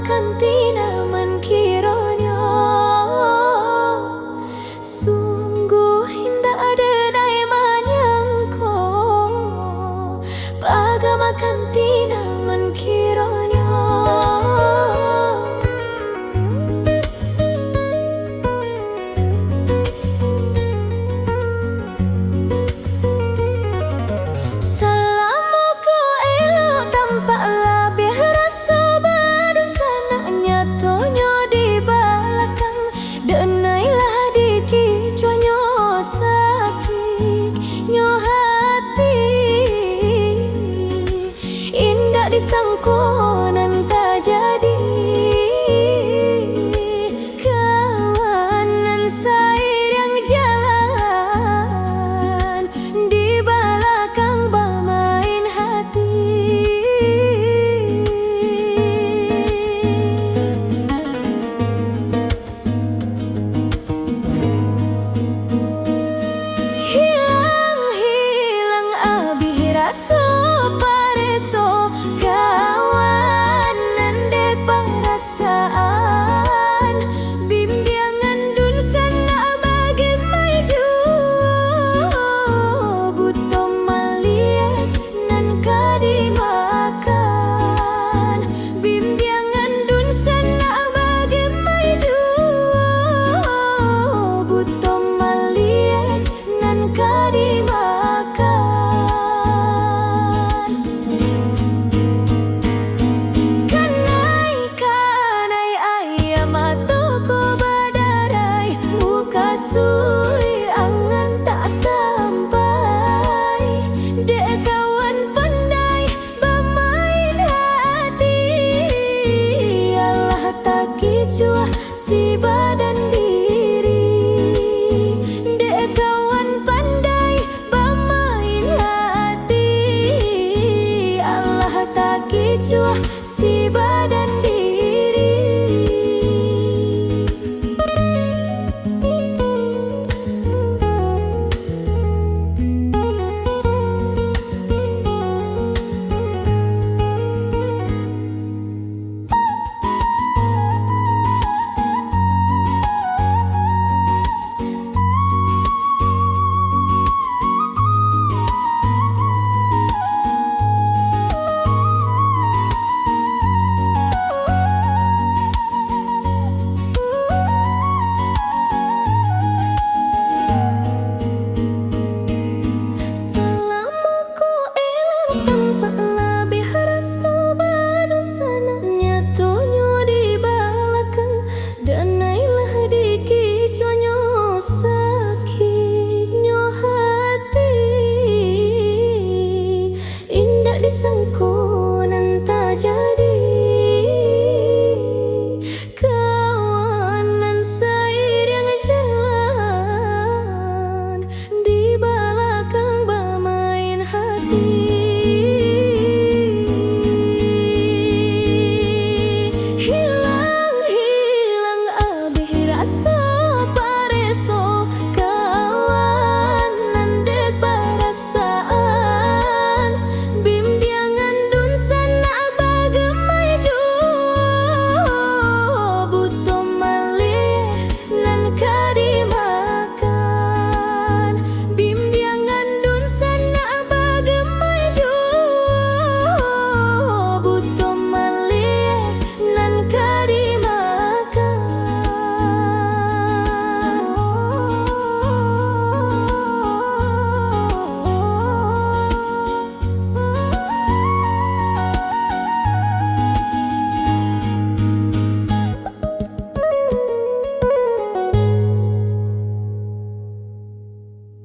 makan tinaman kironyo. Sungguh indah adenai manyangko, paga makan tinaman kironyo. Disangkonan tak jadi kawanan sair yang jalan di belakang bermain hati. Hilang abih rasa pareso perasaan bimbingan dun sana bagi maju buto maliat nan kadimakan bimbingan dun sana bagi maju buto maliat nan kadimakan. Sui angan tak sampai dek kawan pandai bermain hati. Allah tak kicua si badan